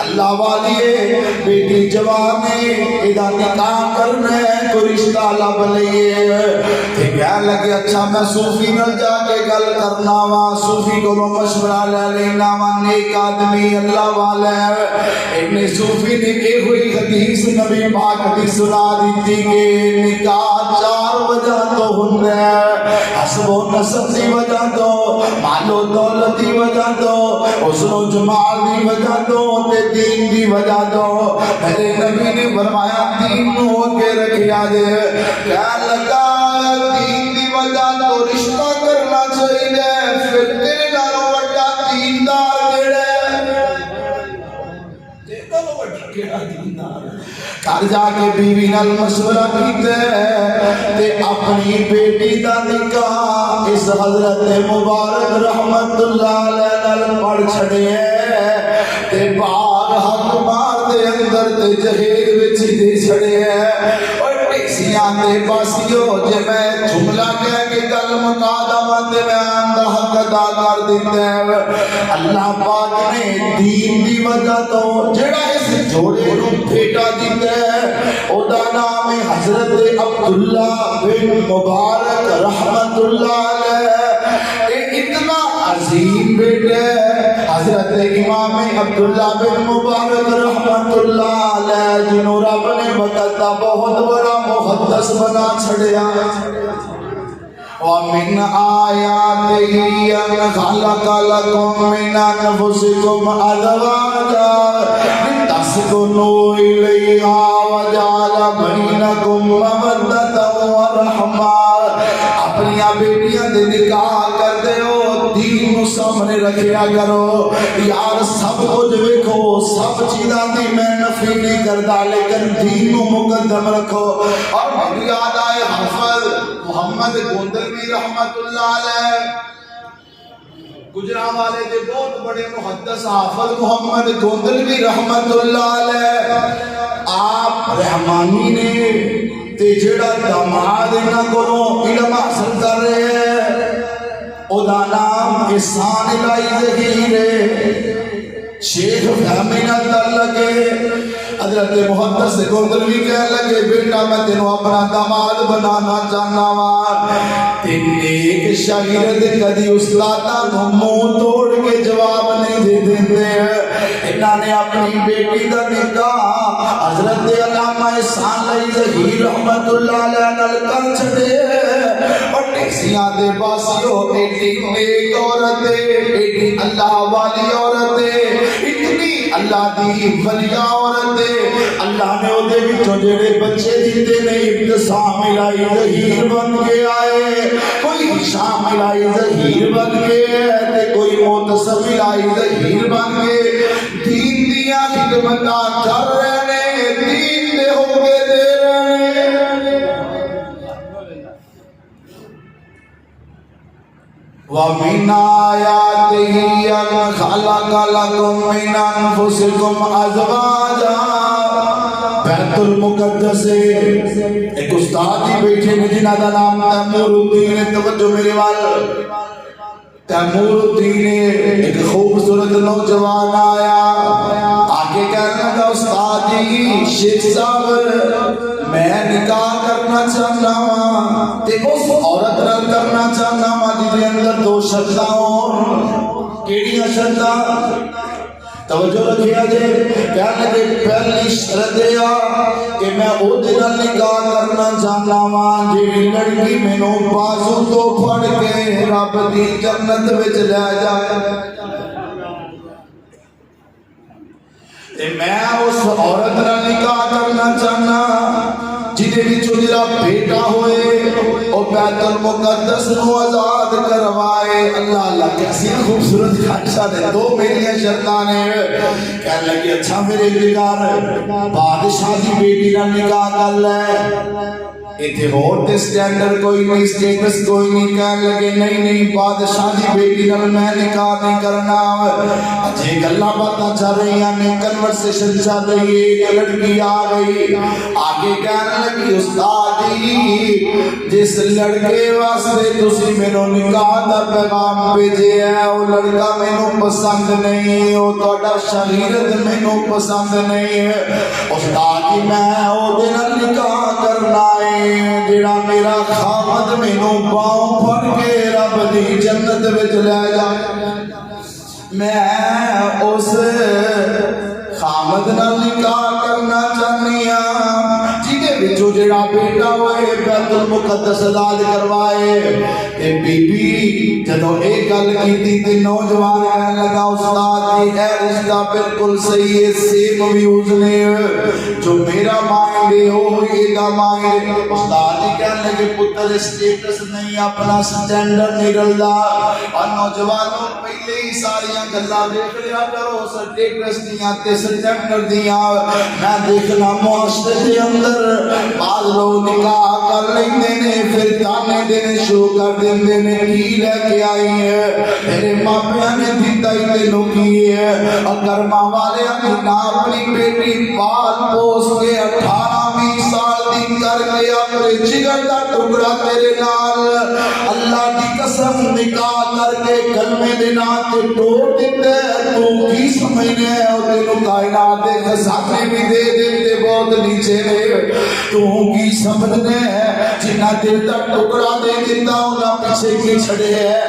اللہ والی بیٹی جوان ہے ایدا نکاح کرنا ہے کوئی رشتہ لب لئیے تے کہہ لگے اچھا میں صوفی نال جا کے گل کرنا وا صوفی کو مشورہ لے لینا وا نیک آدمی اللہ والا ہے ابن صوفی نے ایک ہوئی حدیث نبی پاک دی سنا دیتی کہ نکاح 4 وجہ تو ہوں حسب و نسب دی وجہ تو مال و دولت دی وجہ تو حسن و جمال دی وجہ تو تے دین دی وجہ تو میرے نبی نے فرمایا دین نو ہو کے رکھیا دے کیا لگا دین دی وجہ تو رشتہ کرنا چاہیے پھر تیرے نالوں بڑا دیندار گھر جا کے بیوی نال مشورہ کیتے تے اپنی بیٹی دا نکاح اس حضرت مبارک رحمت اللہ علیہ نال پڑھ چھڑے تے باغ حق مار دے اندر تے جہیز وچ دے چھڑے اور ٹیکسیاں دے پاسیو جے میں جملہ کہہ کے گل مکا داواں تے میں آندا حق ادا کر دیندا اللہ پاک نے دین دی وجہ تو جڑا اس جوڑے نو بیٹا دیندا او دا نام ہے حضرت عبداللہ بن مبارک رحمت اللہ علیہ اے اتنا عظیم بیٹا حضرت امام عبداللہ بن مبارک رحمت اللہ علیہ جنہوں رب نے بقتا بہت بڑا محدث بنا چھڑیا وَمِنْ آيَاتِهِ أَنْ خَلَقَ لَكُم مِّنْ أَنفُسِكُمْ أَزْوَاجًا لِتَسْكُنُوا إِلَيْهَا وَجَعَلَ بَيْنَكُم مَّوَدَّةً وَرَحْمَةً اپنی بیٹیاں دے نکاح کر دے ہو دین نو سامنے رکھیا کرو یار سب کچھ ویکھو سب چیزاں دی میں نفی نہیں کردا لیکن دین نو مقدم رکھو اور مجھے یاد آئے حافظ محمد گوندلوی رحمت اللہ علیہ گجرانوالے دے بہت بڑے محدث حافظ محمد گوندلوی رحمت اللہ علیہ آپ رحمانی نے تے جڑا داماد انہاں کولوں علم حاصل کر رہے ہیں او دا نام احسان الہی ظہیر ہے شیخ فہمی نہ کر لگے حضرت محدث گوندلوی کہہ لگے بیٹا میں تینوں اپنا داماد بنانا چاہنا وا تے نیک شاگرد کدی استادا نو منہ توڑ کے جواب نہیں دے دیندے انہاں نے اپنی بیٹی دا نکاح حضرت علامہ احسان الہی ظہیر رحمت اللہ علیہ نال کر چھڑے اور ٹیکسیاں دے پاسیو ایڈی نیک عورت ایڈی اللہ والی عورت اتنی اللہ دی ولی عورت اللہ نے او دے وچوں جڑے بچے دیتے نے ابتسام الہی ظہیر بن کے آئے کوئی ہشام الہی ظہیر بن کے تے کوئی معتصم الہی ظہیر بن کے دین دیاں خدمتاں کر رہے نے دین دے ہو کے دے رہے وَمِنْ آيَاتِهِ أَنْ خَلَقَ لَكُم مِّنْ أَنفُسِكُمْ أَزْوَاجًا بیت المقدس ایک استاد ہی بیٹھے نے جنہاں دا نام تیمور الدین توجہ میرے وال تیمور الدین ایک خوبصورت نوجوان آیا آگے کہنا تھا استاد جی شیخ صاحب میں نکاح کرنا چاہنا ہوں تے اس عورت نال کرنا چاہنا ہوں جس کے اندر 2 شرطاں ہون کیڑیاں شرطاں توجہ رکھیا جے کہنے لگے پہلی شرط ہے کہ میں او دے نال نکاح کرنا چاہنا ہوں جی لڑکی مینوں بازو تو پھڑ کے رب دی جنت وچ لے جائے تے میں اس عورت نال نکاح کرنا چاہنا جدے وچوں جڑا بیٹا ہوئے او بیت المقدس نو آزاد کروائے اللہ اللہ کیسی خوبصورت خواہشاں نے 2 میریاں شرطاں نے کہنے لگے اچھا میرے دیدار بادشاہ دی بیٹی نال نکاح کر لے اتنے ہور تے سٹینڈرڈ کوئی نہیں، سٹیٹس کوئی نہیں، کہنے لگے نہیں نہیں بادشاہ دی بیٹی نال میں نکاح نہیں کرنا۔ اجے گلاں باتاں چل رہی ہیں، کنورسیشن چل رہی ہے، ایک لڑکی آ گئی آگے کہنے لگی استاد جی جس لڑکے واسطے تسی مینوں نکاح دا پیغام بھیجیا ہے وہ لڑکا مینوں پسند نہیں، وہ تہاڈا شاگرد مینوں پسند نہیں ہے استاد جی، میں او دے نال نکاح کرنا ہے جڑا میرا خامد مینوں باؤں پھڑ کے رب دی جنت وچ لے جائے۔ میں اس خامد نال نکاح کرنا چاہنی ہاں جہدے وچوں جڑا بیٹا ہوئے بیت المقدس آزاد کروائے۔ تے بی بی جدوں اے گل کیتی تے نوجوان کہنے لگا استاد جی اے رشتہ بالکل صحیح ہے، سیم ویوز نے جو میرا مائنڈ ہے وہی دا مائنڈ۔ استاد جی کہنے لگے پتر سٹیٹس نہیں اپنا سٹینڈرڈ نہیں رلدا، اور نوجوانوں پہلے ہی ساریاں گلاں دیکھ لیا کرو سٹیٹس دیاں تے سٹینڈرڈ دیاں۔ میں دیکھنا معاشرے دے اندر بعض لوگ نکاح کر لیندے نے پھر تانے دینے شروع کر دیندے نے کی لے کے آئی ہے میرے ماپیاں نے دیتا ہی تینوں کی ہے۔ اگر ماں والے نہ اپنی بیٹی پال پوس کے 18 سال دی کر کے اپنے جگر دا ٹکڑا تیرے نال اللہ دی قسم نکاح کر کے کلمے دے نال تے توڑ دیتے تو کی سمجھنے ہے اور تینوں کائنات دے خزانے بھی دے دیتے بہت نیچے نے تو کی سمجھنے ہے جنہ دل دا ٹکڑا دے دیتا انہاں پیچھے کی چھڑے ہے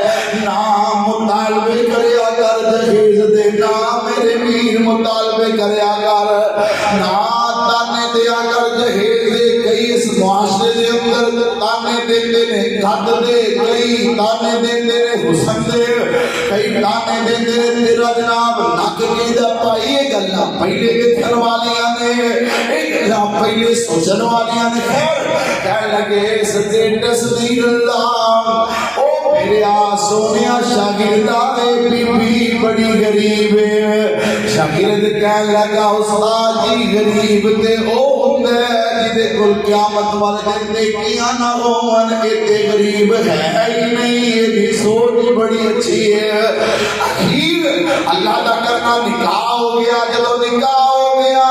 نہ مطالبے کریا کر دہیز دے نہ میرے میر مطالبے کریا کر نہ تانے دیا کر دہیز دے کئی اس معاشرے دے اندر تانے دیتے نے گھٹ دے کئی تانے دیتے نے حسن دے کئی تانے دیتے نے تیرا جناب نک کی دا پائیے گلنا پہلے دیکھن والیاں نے ایک گلنا پہلے سوچن والیاں نے کہنے لگے سٹیٹس نہیں اللہ او میرے سونیا شاگردہ بی بی بڑی غریب ہے۔ شاگرد کہنے لگا استاد جی غریب تے او ہوندے جدے کل قیامت والے دن نیکیاں نہ ہون اتے غریب ہے ہی نہیں، یہ سوچ بڑی اچھی ہے۔ اخیر اللہ دا کرنا نکاح ہو گیا، جدو نکاح ہو گیا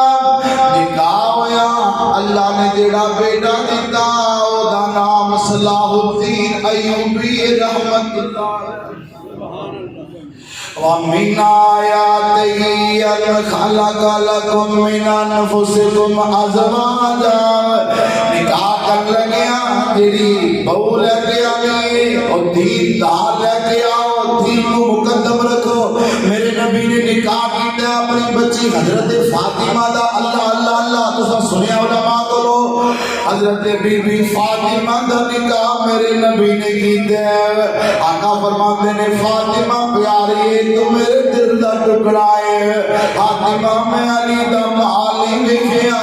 نکاح ہویا اللہ نے جڑا بیٹا دیتا او دا نام صلاح الدین ایوبی رحمت اللہ وَمِنْ آيَاتِهِ أَنْ خَلَقَ لَكُم مِّنْ أَنفُسِكُمْ أَزْوَاجًا نکاح کر لگیا تیری بہو لے کے آئی اور دین دار لے کے آؤ، دین کو مقدم رکھو۔ میرے نبی نے نکاح کیتا اپنی بچی حضرت فاطمہ دا اللہ اللہ اللہ تو سب سنیا علماء کرو حضرت بی بی فاطمہ دا نکاح میرے نبی نے کیتا ہے۔ آقا فرماتے نے فاطمہ پیاری تو میرے دل دا ٹکڑا ہے، فاطمہ میں علی دا معالی ویکھیا،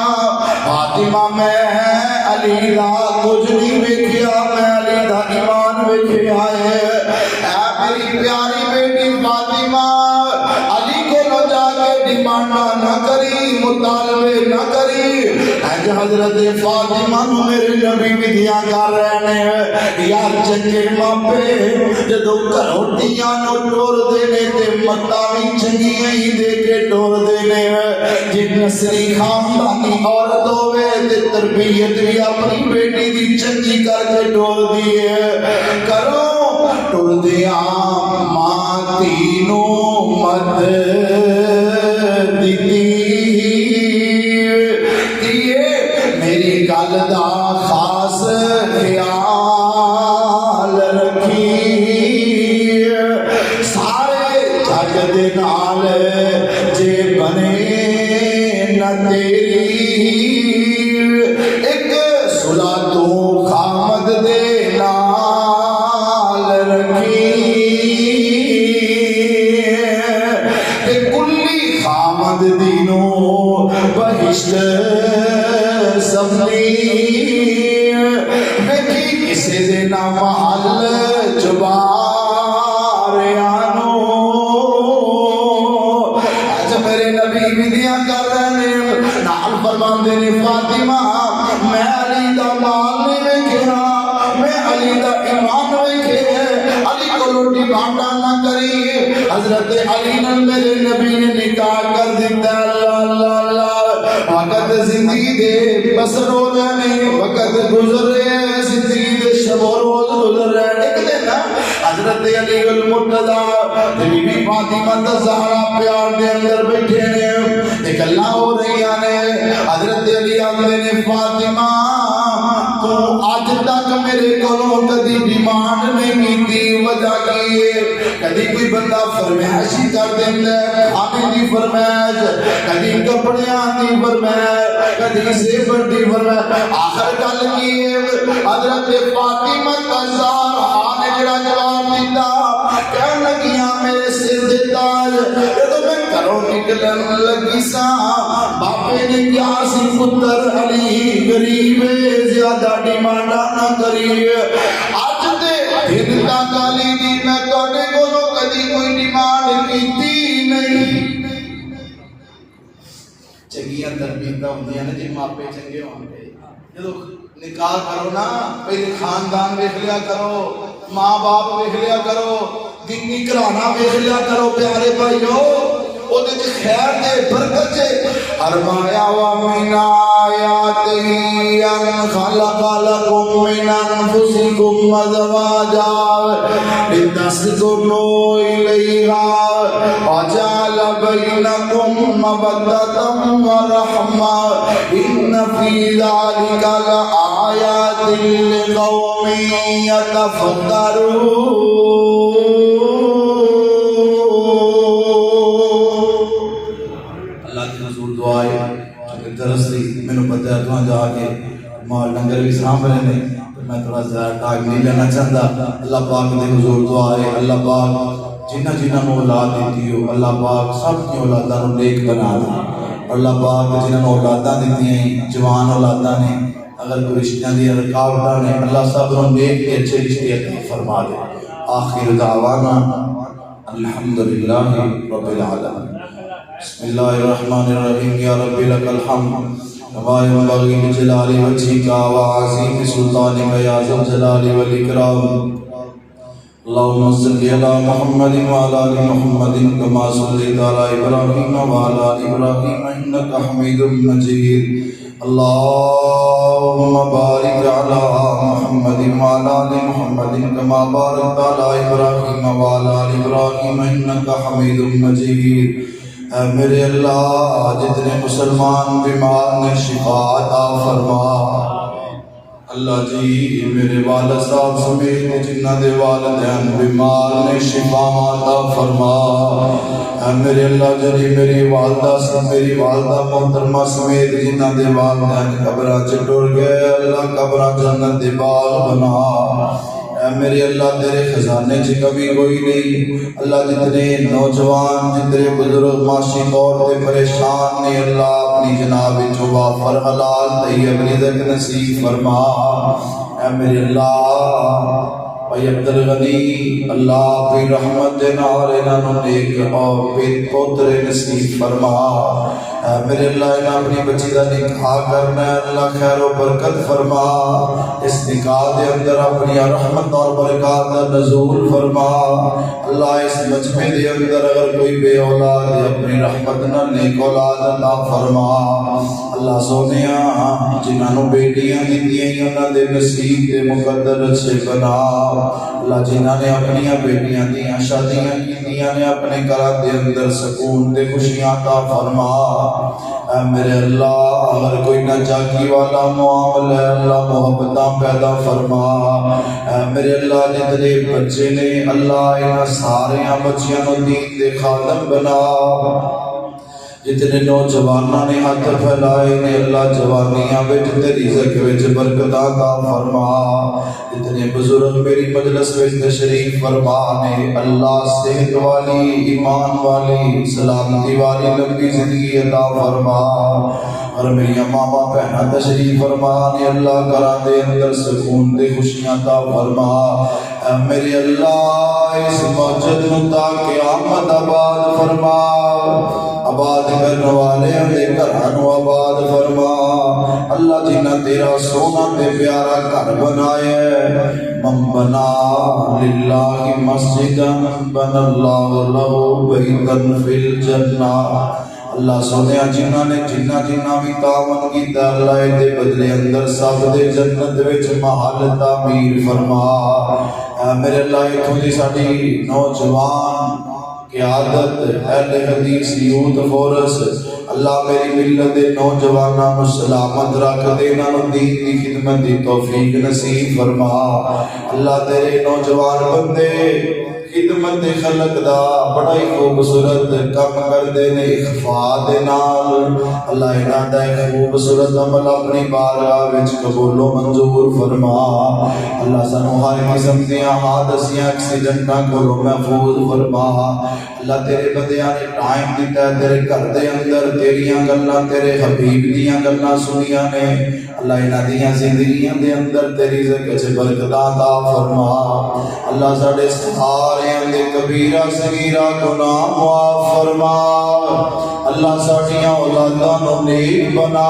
فاطمہ میں علی دا کچھ نہیں ویکھیا، میں علی دا ایمان ویکھیا ہے۔ اے میری پیاری بیٹی فاطمہ علی کو نہ جا کے ڈیمانڈ نہ کری، مطالبے نہ کری۔ اج حضرت فاطمہ نو میرے نبی ودیاں کر رہے ہیں یار چنگے ماپے جدو گھروں دیاں نو ٹور دینے تے متا بھی چنگیاں ہی دے کے ٹور دینے جن نسلی خاندانی عورت ہوئے تے تربیت بھی اپنی بیٹی دی چنگی کر کے ٹور دیے کرو ٹور دیاں ماں تینوں مد میری گل دا خاص خیال رکھی سارے جگ دے نال جے بنے نہ تیری ایک صلح تو خامد دے نال رکھی تے کلی خامد دینوں بہشت سمنی ویکھی کسے دے نہ محل چباریانو اچھا میرے نبی ودیاں کر رہے ہیں نال فرماندے نے فاطمہ میں علی دا مال نہیں ویکھیا میں علی دا ایمان ویکھے علی کو ڈیمانڈا نہ کری حضرت علی نے میرے نبی نے نکاح کر دیتا اللہ اللہ اللہ وقت زندگی دے بسر ہو جانے وقت گزر رہے زندگی دے شب و روز گزر رہے ایک دن حضرت علی المرتضی بی بی فاطمہ الزہرا پیار دے اندر بیٹھے ہیں ایک اللہ ہو رہی آنے حضرت علی آنے نے فاطمہ تو آج تک میرے کولوں کدی ڈیمانڈ نہیں کی وجہ کی کدی کوئی بندہ فرمائشی کر دیتا ہے کھانے دی فرمائش کدی کپڑیاں دی فرمائش کدی زیور دی فرمائش آخر گل کی حضرت فاطمہ الزہرا نے جڑا جواب دیتا کہنے لگیاں میرے سر دے تاج جدوں میں گھروں نکلن لگی سا باپے نے کیا سی پتر علی غریب زیادہ ڈیمانڈا نہ کری اج دے دن تک علی دی میں تواڈے کولوں کدی کوئی ڈیمانڈ کیتی نہیں چنگیاں تربیتاں ہوندیاں نے جے ماپے چنگے ہون گے جدوں نکاح کرو نا پہلے خاندان ویکھ لیا کرو ماں باپ ویکھ لیا کرو دینی گھرانا ویکھ لیا کرو پیارے بھائیو اودے وچ خیر دے برکت دے فرمایا ومن آیاتہ ان خلق لکم من انفسکم ازواجا لتسکنوا الیہا وجعل بینکم مودۃ ورحمہ ان فی ذلک لآیات لقوم یتفکرون دعائے درس دی مینوں پتہ ہے تہاں جا کے مال ڈنگر بھی سامھ رہے نے میں تھوڑا زیادہ ٹائم نہیں لینا چاہتا اللہ پاک دے حضور دعائے اللہ پاک جنہ جنہ نو اولاد دیتی ہو اللہ پاک سب کی اولاداں نو نیک بنا دے اللہ پاک جنہ نو اولاداں دیتی ہیں جوان اولاداں نے اگر کوئی رشتیاں دی رکاوٹاں نے اللہ سب نو نیک تے اچھے رشتے عطا فرما دے آخر دعوانا الحمدللہ رب العالمین بسم اللہ الرحمن الرحیم یا رب لک الحمد کما ينبغي لجلال وجهك وعظیم سلطانك یا ذا الجلال والاکرام اللهم صل على محمد وعلى ال محمد كما صليت على ابراہیم وعلى ال ابراہیم انك حمید مجید اللهم بارك على محمد وعلى ال محمد كما باركت على ابراہیم وعلى ال ابراہیم انك حمید مجید اے میرے اللہ جتنے مسلمان بیمار نے شفا عطا فرما اللہ جی میرے والد صاحب سمیت جنہ دے والدین بیمار نے شفا عطا فرما اے میرے اللہ جی میری والدہ سے میری والدہ محترمہ سمیت جنہ دے والدین قبراں چ ٹر گئے اللہ قبراں جنت دے باغ بنا اے میرے اللہ تیرے خزانے چ کبھی کوئی نہیں اللہ جتنے نوجوان جتنے بزرگ معاشی طور پہ پریشان نے اللہ اپنی جناب وچوں وافر حلال طیب رزق نصیب فرما اے میرے اللہ بھائی عبدالغنی اللہ اپنی رحمت دے نال انہاں نوں نیک اور پوترے نصیب فرما اے میرے اللہ انہاں اپنی بچی دا نکاح کرنا ہے اللہ خیر و برکت فرما اس نکاح دے اندر اپنی رحمت اور برکات دا نزول فرما اللہ اس مجمع دے اندر اگر کوئی بے اولاد ہے اپنی رحمت نال نیک اولاد عطا فرما اللہ سونیا جنہاں نوں بیٹیاں دتیاں انہاں دے نصیب دے مقدر اچھے بنا اللہ جنہاں نے اپنی بیٹیاں دیاں شادیاں کیتیاں نے اپنے گھر دے اندر سکون تے خوشیاں عطا فرما اے میرے اللہ اگر کوئی ناچاکی والا معاملہ ہے اللہ محبتاں پیدا فرما اے میرے اللہ جتنے بچے نے اللہ انہاں سارے بچیاں نوں دین دے خادم بنا جتنے نوجواناں نے ہاتھ پھیلائے نے اللہ جوانیاں وچ تے رزق وچ برکت عطا فرما جتنے بزرگ میری مجلس وچ تشریف فرما نے اللہ صحت والی ایمان والی سلامتی والی لمبی زندگی عطا فرما اور میری ماما بہناں تشریف فرما نے اللہ گھراں دے اندر سکون تے خوشیاں عطا فرما اے میرے اللہ اس مسجد نوں تا قیامت آباد فرما آباد کرنے والے دے گھرانوں آباد فرما اللہ جنہ تیرا سونا تے پیارا گھر بنایا ہے من بنا للہ مسجدا بنا اللہ لہ بیتا فی الجنہ اللہ سونے جنہ نے جنہ بھی تعاون کیتا اللہ دے بدلے اندر سب دے جنت وچ محل تعمیر فرما اے میرے اللہ اتھوں دی ساڈی نوجوان قیادت اہل حدیث یوتھ فورس اللہ میری ملت دے نوجواناں نو سلامت رکھ دے انہاں نو دین دی خدمت دی توفیق نصیب فرما اللہ تیرے نوجوان بندے خدمت خلق دا بڑا ہی خوبصورت کم کر دے نے اخفاء دے نال اللہ انہاں دا خوبصورت عمل اپنی بارگاہ وچ قبول و منظور فرما اللہ سانو ہر قسم دیاں حادثیاں ایکسیڈنٹاں کولوں محفوظ فرما اللہ تیرے بندیاں نے ٹائم دیتا ہے تیرے گھر دے اندر تیریاں گلاں تیرے حبیب دیاں گلاں سنیاں نے اللہ انہاں دیاں زندگیاں دے اندر تیری ذکر برکتاں عطا فرما اللہ ساڈے سارے دے کبیرہ صغیرہ گناہ معاف فرما اللہ ساڈیاں اولاداں نو نیک بنا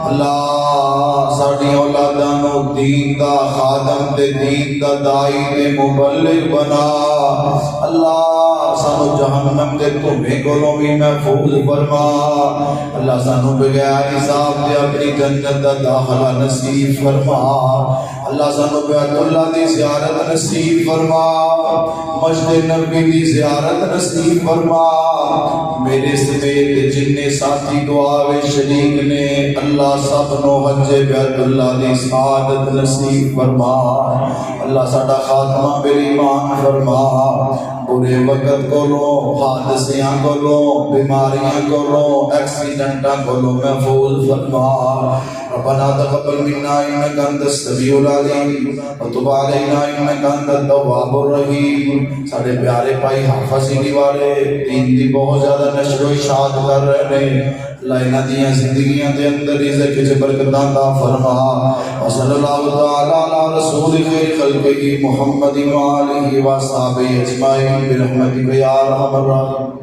اللہ ساڈیاں اولاداں نو دین دا خادم تے دین دا دائی تے مبلغ بنا اللہ سانو جہنم دے دھویں کولوں بھی محفوظ فرما اللہ سانو بغیر حساب دے اپنی جنت دا داخلہ نصیب فرما اللہ سانو بیت اللہ دی زیارت نصیب فرما مسجد نبی دی زیارت نصیب فرما میرے سمیت جننے ساتھی دعا و شریک نے اللہ سب نو حج بیت اللہ دی سعادت نصیب فرما اللہ ساڈا خاتمہ بالایمان فرما برے وقت کولوں حادثیاں کولوں بیماریاں کولوں ایکسیڈنٹاں کولوں محفوظ فرما ربنا تقبل منا انك انت السميع العليم وتب علينا انك انت التواب الرحيم ساڈے پیارے بھائی حافظ ہی والے دین دی بہت زیادہ نشر و اشاعت کر رہے ہیں اللہ انہاں دیاں زندگیاں دے اندر رزق وچ برکتاں عطا فرما وصلی اللہ تعالی علی رسول خیر خلقہ محمد و آلہ و صحابہ اجمعین برحمتک یا ارحم الراحمین.